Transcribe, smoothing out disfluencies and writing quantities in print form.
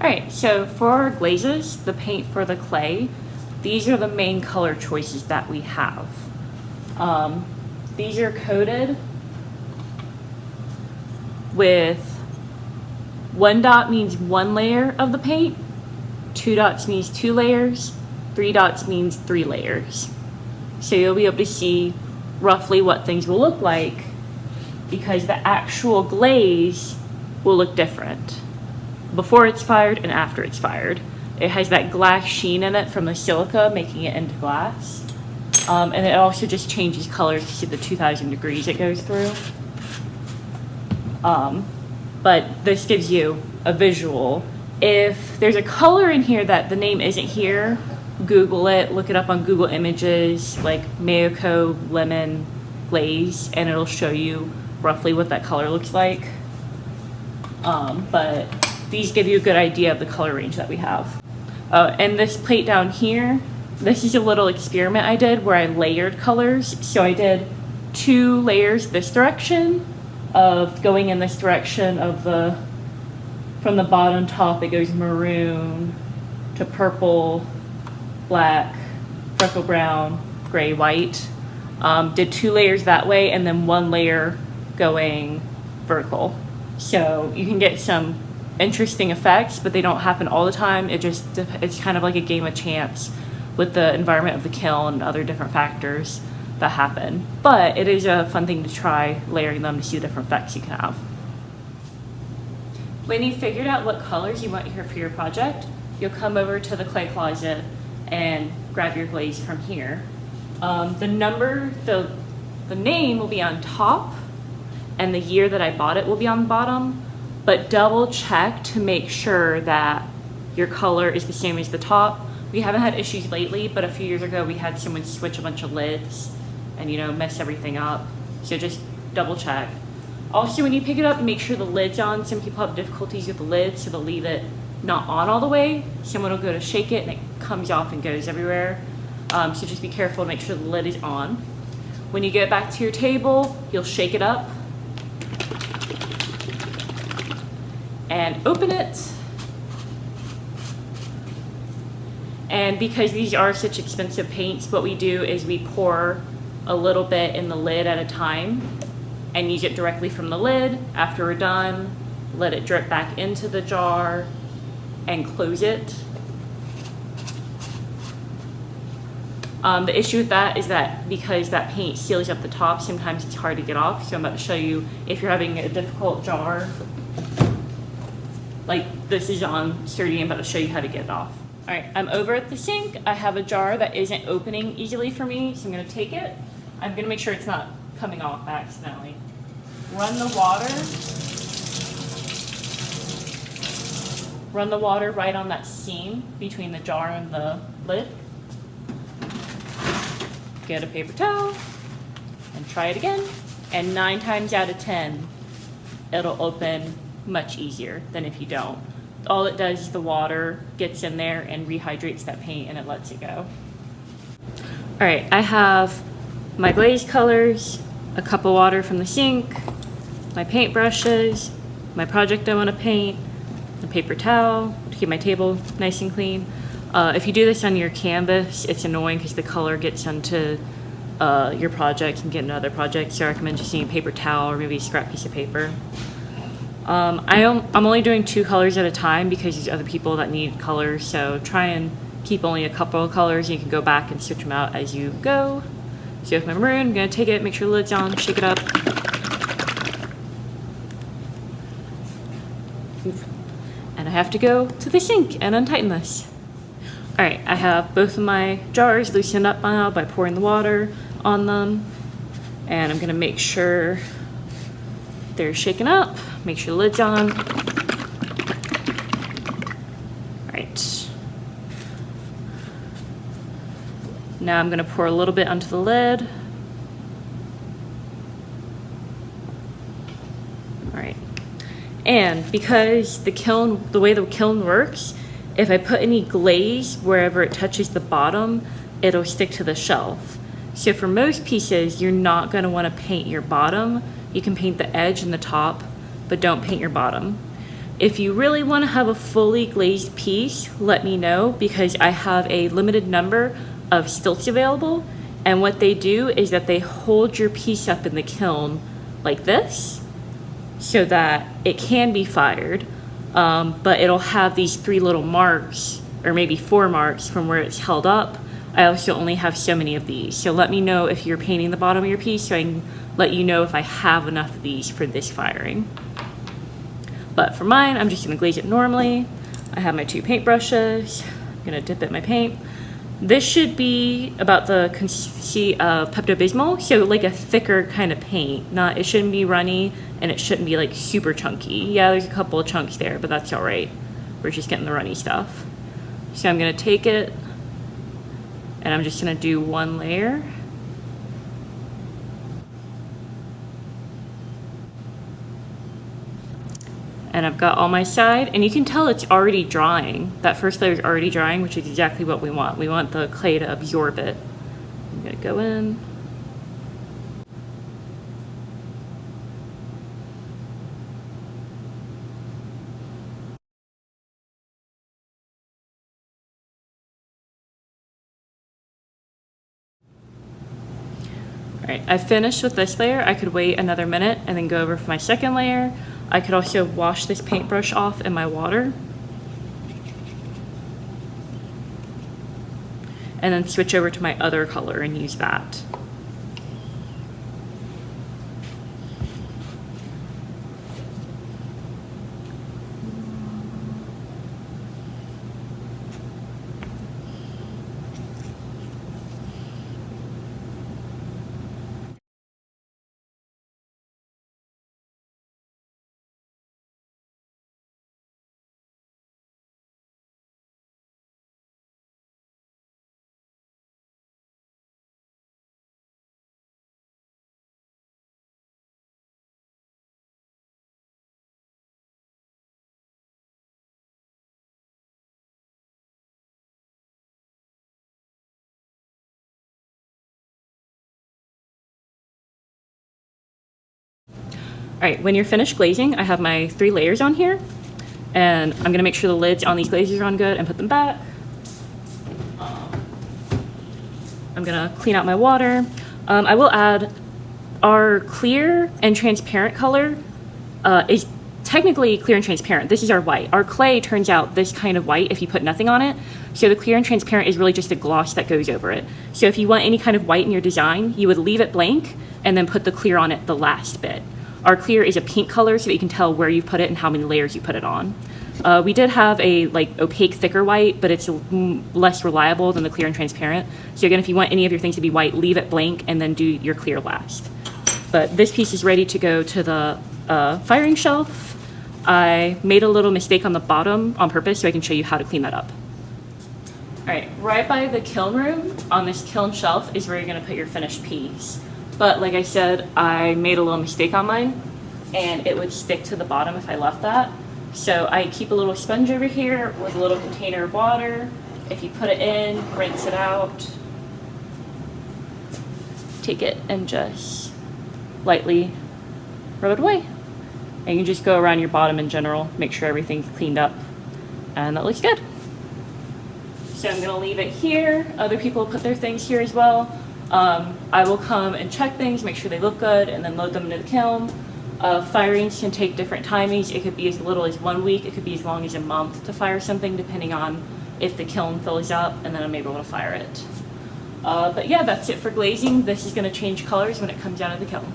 Alright, so for our glazes, the paint for the clay, these are the main color choices that we have. These are coated with 1 dot means 1 layer of the paint, 2 dots means 2 layers, 3 dots means 3 layers. So you'll be able to see roughly what things will look like because the actual glaze will look different before it's fired and after it's fired. It has that glass sheen in it from the silica, making it into glass. And it also just changes colors to see the 2000 degrees it goes through. But this gives you a visual. If there's a color in here that the name isn't here, Google it, look it up on Google Images, like Mayoko Lemon Glaze, and it'll show you roughly what that color looks like. But these give you a good idea of the color range that we have. And this plate down here, this is a little experiment I did where I layered colors. So I did 2 layers this direction of going in this direction of from the bottom top, it goes maroon to purple, black, freckle brown, gray, white. Did 2 layers that way and then 1 layer going vertical. So you can get some interesting effects, but they don't happen all the time. It's kind of like a game of chance with the environment of the kiln and other different factors that happen. But it is a fun thing to try layering them to see the different effects you can have. When you figured out what colors you want here for your project, you'll come over to the clay closet and grab your glaze from here. The name will be on top and the year that I bought it will be on the bottom, but double check to make sure that your color is the same as the top. We haven't had issues lately, but a few years ago we had someone switch a bunch of lids and mess everything up. So just double check. Also, when you pick it up, make sure the lid's on. Some people have difficulties with the lid, so they'll leave it not on all the way. Someone will go to shake it and it comes off and goes everywhere. So just be careful to make sure the lid is on. When you get back to your table, you'll shake it up and open it. And because these are such expensive paints, what we do is we pour a little bit in the lid at a time and use it directly from the lid. After we're done, let it drip back into the jar and close it. The issue with that is that because that paint seals up the top, sometimes it's hard to get off. So I'm about to show you, if you're having a difficult jar, like this is on sturdy, I'm about to show you how to get it off. All right, I'm over at the sink. I have a jar that isn't opening easily for me, so I'm gonna take it. I'm gonna make sure it's not coming off accidentally. Run the water right on that seam between the jar and the lid. Get a paper towel and try it again. And 9 times out of 10, it'll open much easier than if you don't. All it does is the water gets in there and rehydrates that paint and it lets it go. All right, I have my glaze colors, a cup of water from the sink, my paint brushes, my project I want to paint, a paper towel to keep my table nice and clean. If you do this on your canvas, it's annoying because the color gets onto your project and get into other projects. So I recommend just using a paper towel or maybe a scrap piece of paper. I'm only doing 2 colors at a time because there's other people that need colors. So try and keep only a couple of colors. You can go back and switch them out as you go. So with my maroon, I'm gonna take it, make sure the lid's on, shake it up. And I have to go to the sink and untighten this. All right, I have both of my jars loosened up now by pouring the water on them. And I'm gonna make sure they're shaken up, make sure the lid's on. All right. Now I'm gonna pour a little bit onto the lid. All right. And because the way the kiln works, if I put any glaze wherever it touches the bottom, it'll stick to the shelf. So for most pieces, you're not gonna wanna paint your bottom. You can paint the edge and the top, but don't paint your bottom. If you really want to have a fully glazed piece, let me know, because I have a limited number of stilts available. And what they do is that they hold your piece up in the kiln like this so that it can be fired, but it'll have these 3 little marks, or maybe 4 marks from where it's held up. I also only have so many of these. So let me know if you're painting the bottom of your piece so I can let you know if I have enough of these for this firing. But for mine, I'm just gonna glaze it normally. I have my 2 paint brushes. I'm gonna dip it in my paint. This should be about the consistency of Pepto-Bismol, so like a thicker kind of paint. It shouldn't be runny, and it shouldn't be like super chunky. Yeah, there's a couple of chunks there, but that's all right. We're just getting the runny stuff. So I'm gonna take it, and I'm just gonna do 1 layer. And I've got all my side, and you can tell it's already drying. That first layer is already drying, which is exactly what we want. We want the clay to absorb it. I'm gonna go in. All right, I've finished with this layer. I could wait another minute and then go over for my second layer. I could also wash this paintbrush off in my water and then switch over to my other color and use that. All right, when you're finished glazing, I have my 3 layers on here, and I'm gonna make sure the lids on these glazes are on good and put them back. I'm gonna clean out my water. I will add our clear and transparent color is technically clear and transparent. This is our white. Our clay turns out this kind of white if you put nothing on it. So the clear and transparent is really just a gloss that goes over it. So if you want any kind of white in your design, you would leave it blank and then put the clear on it the last bit. Our clear is a pink color so that you can tell where you put it and how many layers you put it on. We did have a like opaque, thicker white, but it's less reliable than the clear and transparent. So again, if you want any of your things to be white, leave it blank and then do your clear last. But this piece is ready to go to the firing shelf. I made a little mistake on the bottom on purpose so I can show you how to clean that up. All right, right by the kiln room on this kiln shelf is where you're gonna put your finished piece. But like I said, I made a little mistake on mine and it would stick to the bottom if I left that. So I keep a little sponge over here with a little container of water. If you put it in, rinse it out, take it and just lightly rub it away. And you just go around your bottom in general, make sure everything's cleaned up, and that looks good. So I'm gonna leave it here. Other people put their things here as well. I will come and check things, make sure they look good, and then load them into the kiln. Firings can take different timings. It could be as little as 1 week, it could be as long as a month to fire something, depending on if the kiln fills up, and then I'm able to fire it. But yeah, that's it for glazing. This is gonna change colors when it comes out of the kiln.